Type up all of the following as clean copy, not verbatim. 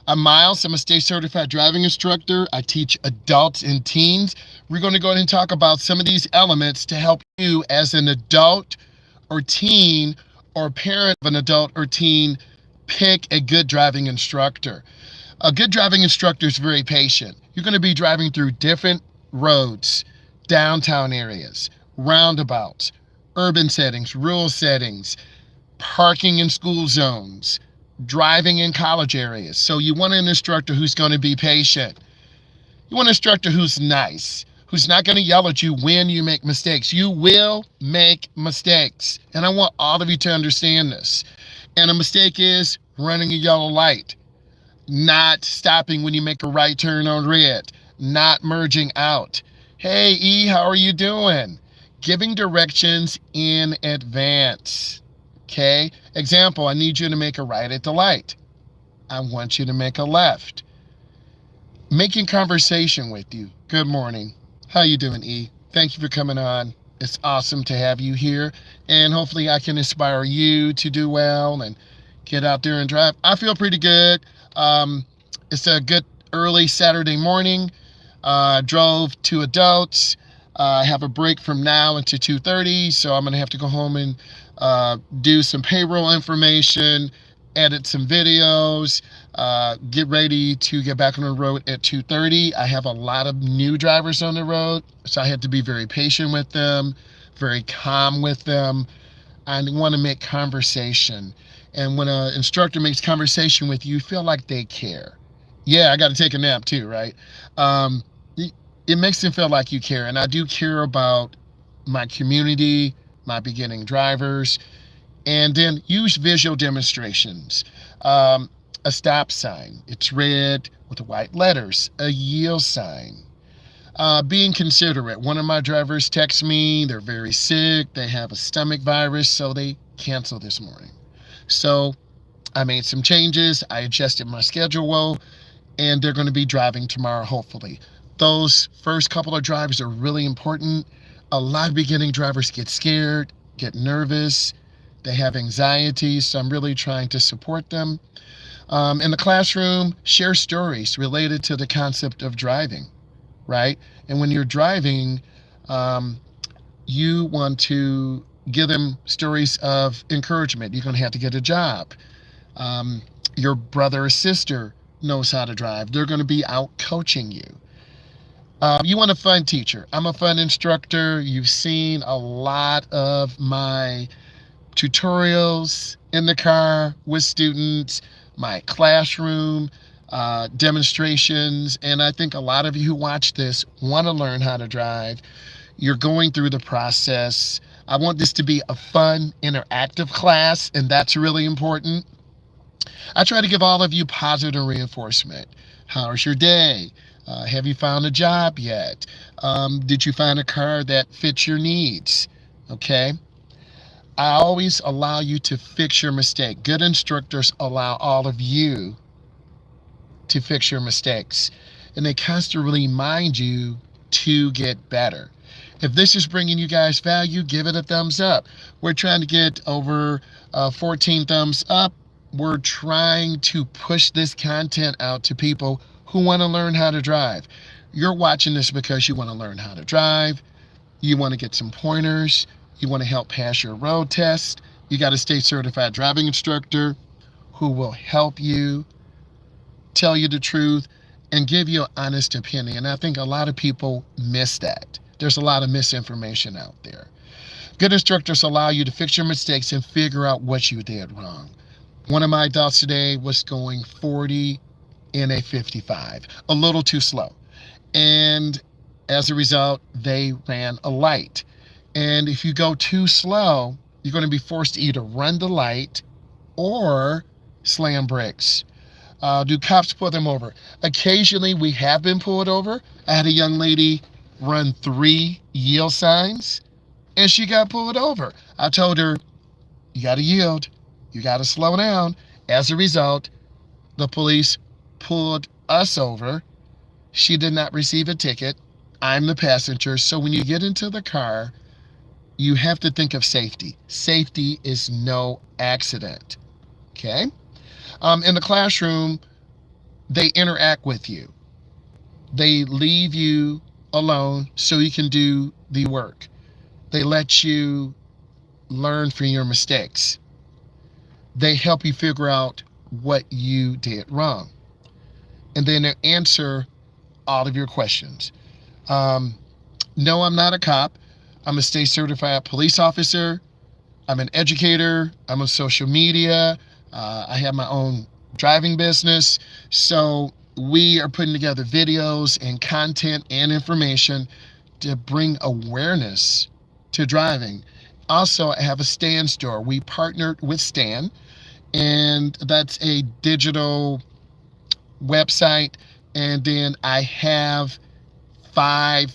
I'm Myles. I'm a state certified driving instructor. I teach adults and teens. We're going to go ahead and talk about some of these elements to help you as an adult or teen or parent of an adult or teen pick a good driving instructor. A good driving instructor is very patient. You're going to be driving through different roads, downtown areas, roundabouts, urban settings, rural settings, parking in school zones, driving in college areas. So you want an instructor who's going to be patient. You want an instructor who's nice, who's not going to yell at you when you make mistakes. You will make mistakes. And I want all of you to understand this. And a mistake is running a yellow light, not stopping when you make a right turn on red, not merging out. Hey, E, how are you doing? Giving directions in advance. Okay? Example, I need you to make a right at the light. I want you to make a left. Making conversation with you. Good morning. How you doing, E? Thank you for coming on. It's awesome to have you here. And hopefully I can inspire you to do well and get out there and drive. I feel pretty good. It's a good early Saturday morning. Drove two adults. I have a break from now until 2:30, so I'm going to have to go home and do some payroll information, edit some videos, get ready to get back on the road at 2:30. I have a lot of new drivers on the road, so I had to be very patient with them, very calm with them. I want to make conversation. And when an instructor makes conversation with you, you feel like they care. Yeah, I got to take a nap too, right? It makes them feel like you care. And I do care about my community, my beginning drivers, and then use visual demonstrations. A stop sign, it's red with white letters. A yield sign. Being considerate. One of my drivers texts me, they're very sick, they have a stomach virus, so they canceled this morning. So I made some changes, I adjusted my schedule, and they're going to be driving tomorrow, hopefully. Those first couple of drives are really important. A lot of beginning drivers get scared, get nervous, they have anxiety, so I'm really trying to support them. In the classroom, share stories related to the concept of driving, right? And when you're driving, you want to give them stories of encouragement. You're going to have to get a job. Your brother or sister knows how to drive. They're going to be out coaching you. You want a fun teacher. I'm a fun instructor. You've seen a lot of my tutorials in the car with students, my classroom demonstrations, and I think a lot of you who watch this want to learn how to drive. You're going through the process. I want this to be a fun, interactive class, and that's really important. I try to give all of you positive reinforcement. How's your day? Have you found a job yet? Did you find a car that fits your needs? Okay. I always allow you to fix your mistake. Good instructors allow all of you to fix your mistakes, and they constantly remind you to get better. If this is bringing you guys value, give it a thumbs up. We're trying to get over 14 thumbs up. We're trying to push this content out to people who want to learn how to drive. You're watching this because you want to learn how to drive. You want to get some pointers. You want to help pass your road test. You got a state certified driving instructor who will help you, tell you the truth, and give you an honest opinion. And I think a lot of people miss that. There's a lot of misinformation out there. Good instructors allow you to fix your mistakes and figure out what you did wrong. One of my adults today was going 40 in a 55, a little too slow. And as a result, they ran a light. And if you go too slow, you're going to be forced to either run the light or slam brakes. Do cops pull them over? Occasionally, we have been pulled over. I had a young lady run 3 yield signs, and she got pulled over. I told her, you got to yield. You got to slow down. As a result, the police pulled us over. She did not receive a ticket. I'm the passenger. So when you get into the car, you have to think of safety. Safety is no accident. Okay? In the classroom, They interact with you. They leave you alone so you can do the work. They let you learn from your mistakes. They help you figure out what you did wrong. And then they answer all of your questions. Um, no, I'm not a cop. I'm a state certified police officer. I'm an educator. I'm on social media. I have my own driving business. So we are putting together videos and content and information to bring awareness to driving. Also, I have a Stan store. We partnered with Stan, and that's a digital website. And then I have 5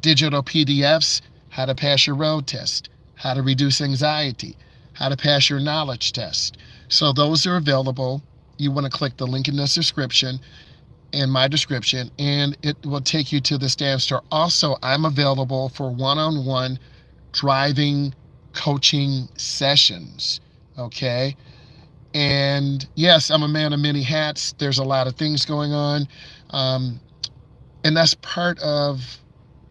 digital PDFs: how to pass your road test, how to reduce anxiety, how to pass your knowledge test. So those are available. You want to click the link in the description, in my description, and it will take you to the Stan store. Also, I'm available for one-on-one driving coaching sessions. Okay. And yes, I'm a man of many hats. There's a lot of things going on. And that's part of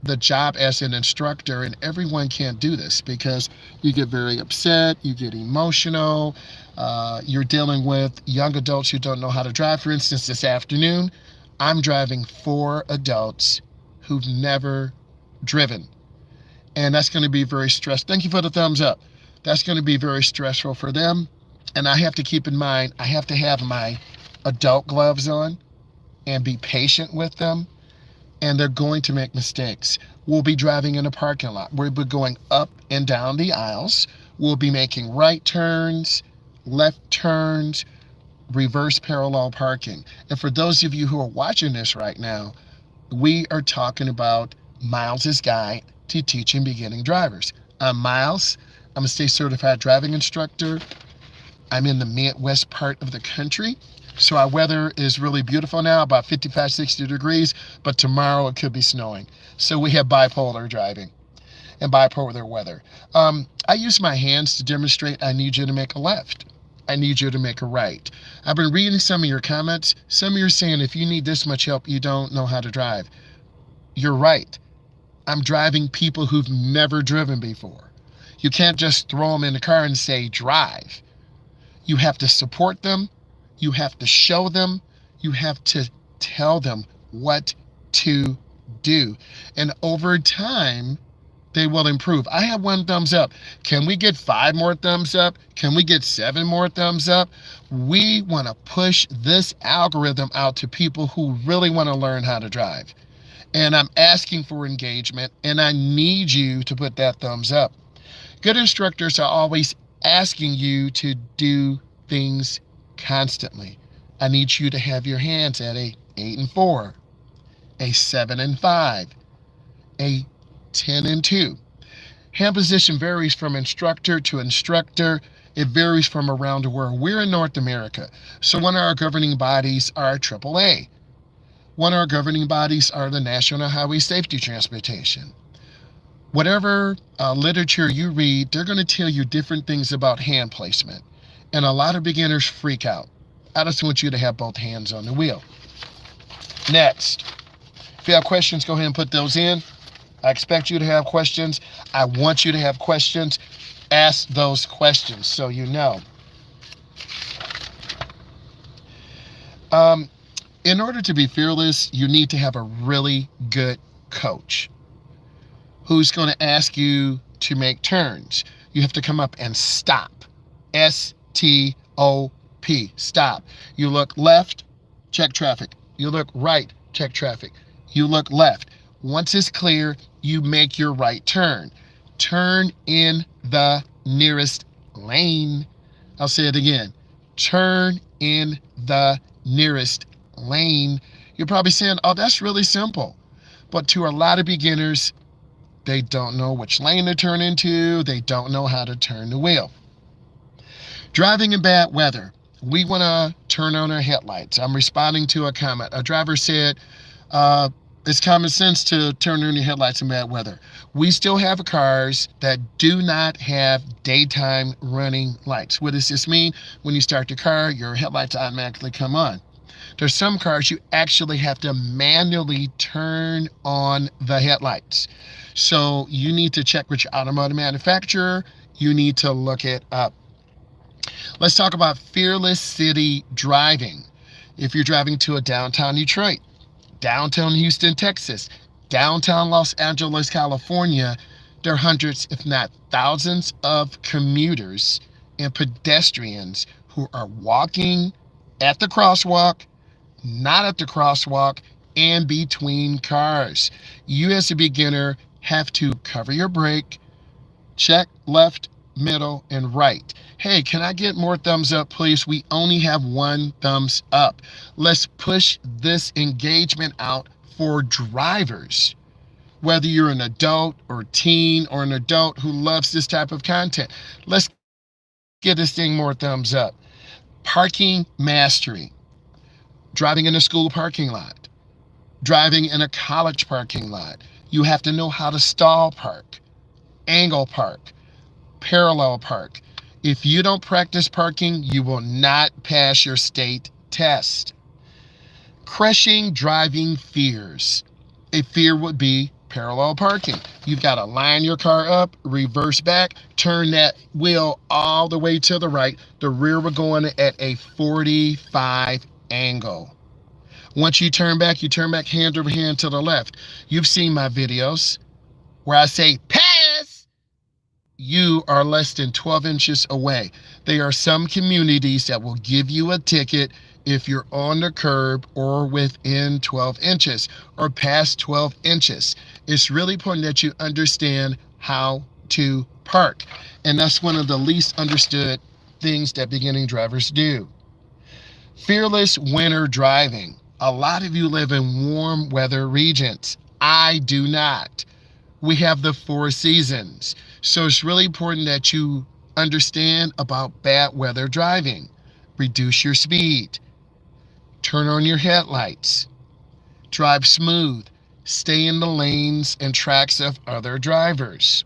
the job as an instructor. And everyone can't do this because you get very upset, you get emotional, you're dealing with young adults who don't know how to drive. For instance, this afternoon, I'm driving 4 adults who've never driven. And that's going to be very stressful. Thank you for the thumbs up. That's going to be very stressful for them. And I have to keep in mind, I have to have my adult gloves on and be patient with them. And they're going to make mistakes. We'll be driving in a parking lot. We'll be going up and down the aisles. We'll be making right turns, left turns, reverse parallel parking. And for those of you who are watching this right now, we are talking about Myles' Guide to Teaching Beginning Drivers. I'm Myles. I'm a state certified driving instructor. I'm in the Midwest part of the country. So our weather is really beautiful now, about 55, 60 degrees, but tomorrow it could be snowing. So we have bipolar driving and bipolar weather. I use my hands to demonstrate I need you to make a left. I need you to make a right. I've been reading some of your comments. Some of you are saying if you need this much help, you don't know how to drive. You're right. I'm driving people who've never driven before. You can't just throw them in the car and say, drive. You have to support them. You have to show them. You have to tell them what to do. And over time, they will improve. I have 1 thumbs up. Can we get 5 more thumbs up? Can we get 7 more thumbs up? We want to push this algorithm out to people who really want to learn how to drive. And I'm asking for engagement, and I need you to put that thumbs up. Good instructors are always asking you to do things constantly. I need you to have your hands at a 8 and 4, a 7 and 5, a 10 and 2. Hand position varies from instructor to instructor. It varies from around the world. We're in North America, so one of our governing bodies are AAA. One of our governing bodies are the National Highway Safety Transportation. Whatever literature you read, they're going to tell you different things about hand placement. And a lot of beginners freak out. I just want you to have both hands on the wheel. Next, if you have questions, go ahead and put those in. I expect you to have questions. I want you to have questions. Ask those questions so you know. In order to be fearless, you need to have a really good coach who's going to ask you to make turns. You have to come up and stop. S-T-O-P, stop. You look left, check traffic. You look right, check traffic. You look left. Once it's clear, you make your right turn. Turn in the nearest lane. I'll say it again. Turn in the nearest lane. You're probably saying, oh, that's really simple. But to a lot of beginners, they don't know which lane to turn into. They don't know how to turn the wheel. Driving in bad weather. We want to turn on our headlights. I'm responding to a comment. A driver said, it's common sense to turn on your headlights in bad weather. We still have cars that do not have daytime running lights. What does this mean? When you start your car, your headlights automatically come on. There's some cars you actually have to manually turn on the headlights. So you need to check with your automotive manufacturer. You need to look it up. Let's talk about fearless city driving. If you're driving to a downtown Detroit, downtown Houston, Texas, downtown Los Angeles, California, there are hundreds, if not thousands, of commuters and pedestrians who are walking at the crosswalk, not at the crosswalk, and between cars. You, as a beginner, have to cover your brake, check left, middle, and right. Hey, can I get more thumbs up, please? We only have one thumbs up. Let's push this engagement out for drivers. Whether you're an adult or teen or an adult who loves this type of content, let's get this thing more thumbs up. Parking mastery. Driving in a school parking lot. Driving in a college parking lot. You have to know how to stall park, angle park, parallel park. If you don't practice parking, you will not pass your state test. Crushing driving fears. A fear would be parallel parking. You've got to line your car up, reverse back, turn that wheel all the way to the right. The rear will go in at a 45 angle. Once you turn back hand over hand to the left. You've seen my videos where I say, pass! You are less than 12 inches away. There are some communities that will give you a ticket if you're on the curb or within 12 inches or past 12 inches. It's really important that you understand how to park. And that's one of the least understood things that beginning drivers do. Fearless winter driving. A lot of you live in warm weather regions. I do not. We have the 4 seasons. So it's really important that you understand about bad weather driving. Reduce your speed. Turn on your headlights. Drive smooth. Stay in the lanes and tracks of other drivers.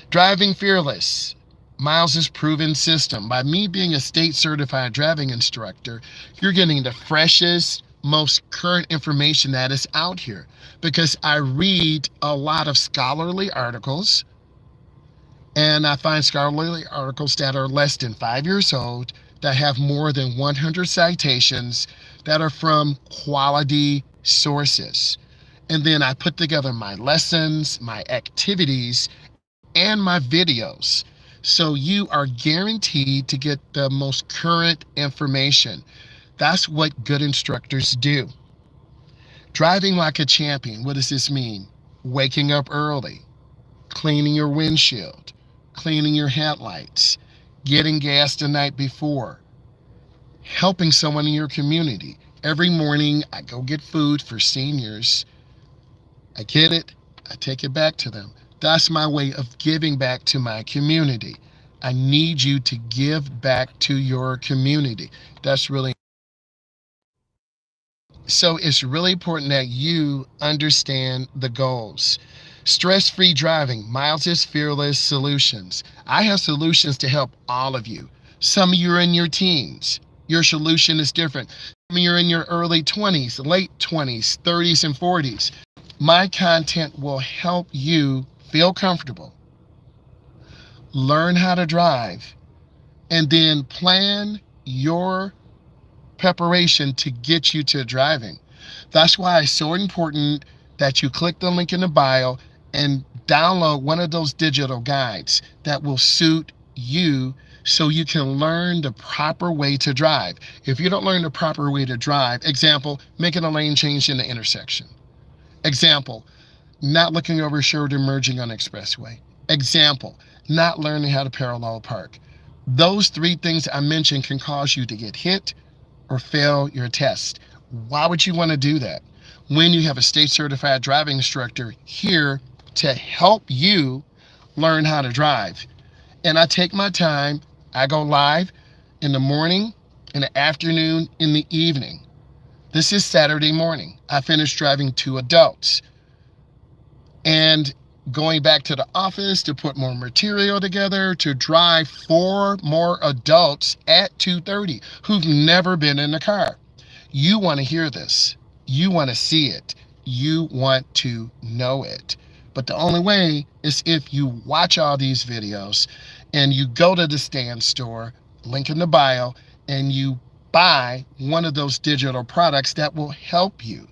Driving fearless. Myles' proven system. By me being a state certified driving instructor, you're getting the freshest, most current information that is out here, because I read a lot of scholarly articles, and I find scholarly articles that are less than 5 years old, that have more than 100 citations, that are from quality sources. And then I put together my lessons, my activities, and my videos. So you are guaranteed to get the most current information. That's what good instructors do. Driving like a champion. What does this mean? Waking up early, cleaning your windshield, cleaning your headlights, getting gas the night before, helping someone in your community. Every morning I go get food for seniors. I get it, I take it back to them. That's my way of giving back to my community. I need you to give back to your community. That's really So it's really important that you understand the goals. Stress-free driving, Myles' Fearless Solutions. I have solutions to help all of you. Some of you are in your teens. Your solution is different. Some of you are in your early 20s, late 20s, 30s, and 40s. My content will help you feel comfortable, learn how to drive, and then plan your preparation to get you to driving. That's why it's so important that you click the link in the bio and download one of those digital guides that will suit you, so you can learn the proper way to drive. If you don't learn the proper way to drive, example, making a lane change in the intersection. Example, not looking over your shoulder, merging on expressway. Example, not learning how to parallel park. Those 3 things I mentioned can cause you to get hit or fail your test. Why would you want to do that when you have a state certified driving instructor here to help you learn how to drive? And I take my time. I go live in the morning, in the afternoon, in the evening. This is Saturday morning. I finished driving 2 adults and going back to the office to put more material together to drive 4 more adults at 2:30 who've never been in a car. You want to hear this. You want to see it. You want to know it. But the only way is if you watch all these videos and you go to the Stand store, link in the bio, and you buy one of those digital products that will help you.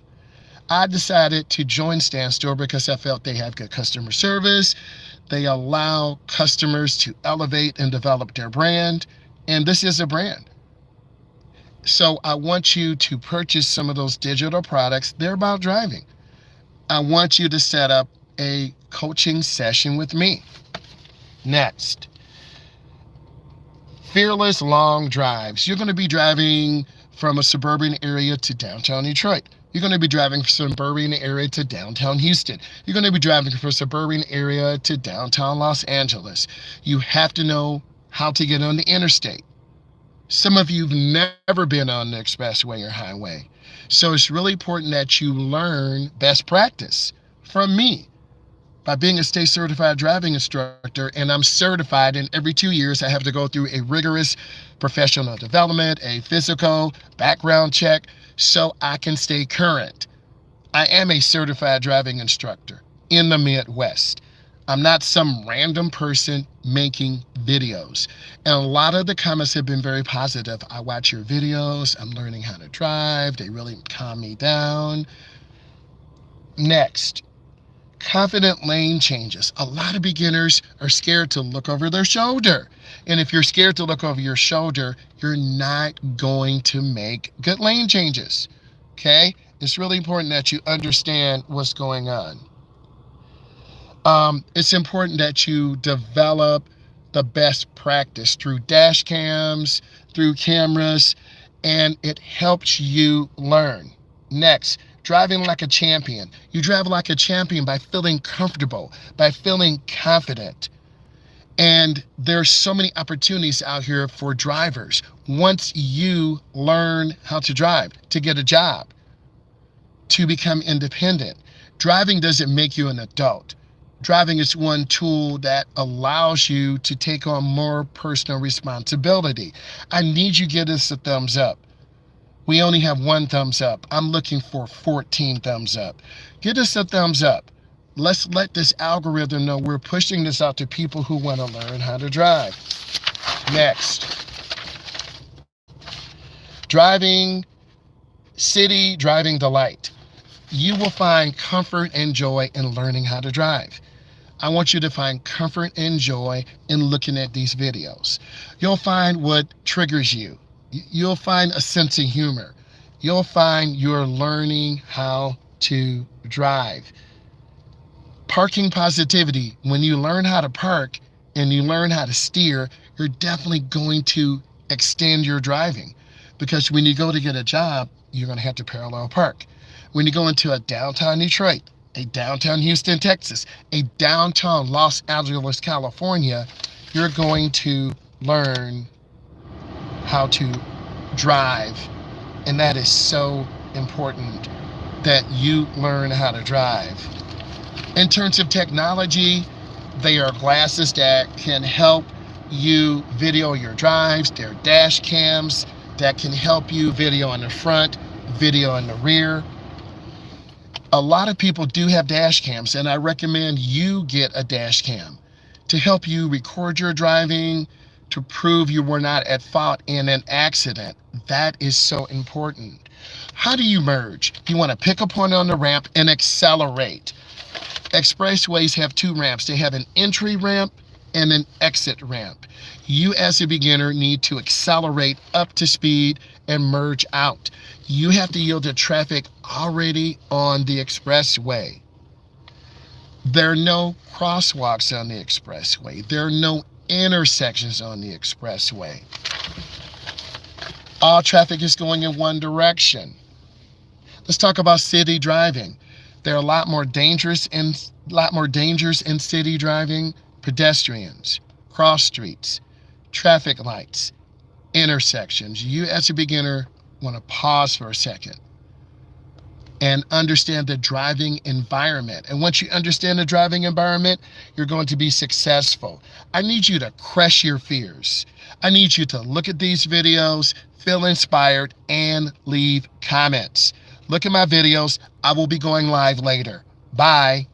I decided to join Stand Store because I felt they have good customer service. They allow customers to elevate and develop their brand. And this is a brand. So I want you to purchase some of those digital products. They're about driving. I want you to set up a coaching session with me. Next, fearless long drives. You're going to be driving from a suburban area to downtown Detroit. You're going to be driving from a suburban area to downtown Houston. You're going to be driving from a suburban area to downtown Los Angeles. You have to know how to get on the interstate. Some of you have never been on the expressway or highway. So it's really important that you learn best practice from me by being a state certified driving instructor. And I'm certified, and every 2 years I have to go through a rigorous professional development, a physical background check, so I can stay current. I am a certified driving instructor in the Midwest. I'm not some random person making videos. And a lot of the comments have been very positive. I watch your videos. I'm learning how to drive. They really calm me down. Next, confident lane changes. A lot of beginners are scared to look over their shoulder. And if you're scared to look over your shoulder, you're not going to make good lane changes. Okay? It's really important that you understand what's going on. It's important that you develop the best practice through dash cams, through cameras, and it helps you learn. Next, driving like a champion. You drive like a champion by feeling comfortable, by feeling confident. And there's so many opportunities out here for drivers once you learn how to drive, to get a job, to become independent. Driving doesn't make you an adult. Driving is one tool that allows you to take on more personal responsibility. I need you to give us a thumbs up. We only have one thumbs up. I'm looking for 14 thumbs up. Give us a thumbs up. Let's let this algorithm know we're pushing this out to people who want to learn how to drive. Next, driving delight. You will find comfort and joy in learning how to drive. I want you to find comfort and joy in looking at these videos. You'll find what triggers you. You'll find a sense of humor. You'll find you're learning how to drive. Parking positivity. When you learn how to park and you learn how to steer, you're definitely going to extend your driving. Because when you go to get a job, you're going to have to parallel park. When you go into a downtown Detroit, a downtown Houston, Texas, a downtown Los Angeles, California, you're going to learn how to drive. And that is so important that you learn how to drive. In terms of technology, they are glasses that can help you video your drives. They're dash cams that can help you video in the front, video in the rear. A lot of people do have dash cams, and I recommend you get a dash cam to help you record your driving, to prove you were not at fault in an accident. That is so important. How do you merge? You want to pick a point on the ramp and accelerate. Expressways have two ramps. They have an entry ramp and an exit ramp. You as a beginner need to accelerate up to speed and merge out. You have to yield to traffic already on the expressway. There are no crosswalks on the expressway. There are no intersections on the expressway. All traffic is going in one direction. Let's talk about city driving. There are a lot more dangers in city driving. Pedestrians, cross streets, traffic lights, intersections. You as a beginner want to pause for a second. and understand the driving environment. And once you understand the driving environment, you're going to be successful. I need you to crush your fears. I need you to look at these videos, feel inspired, and leave comments. Look at my videos. I will be going live later. Bye.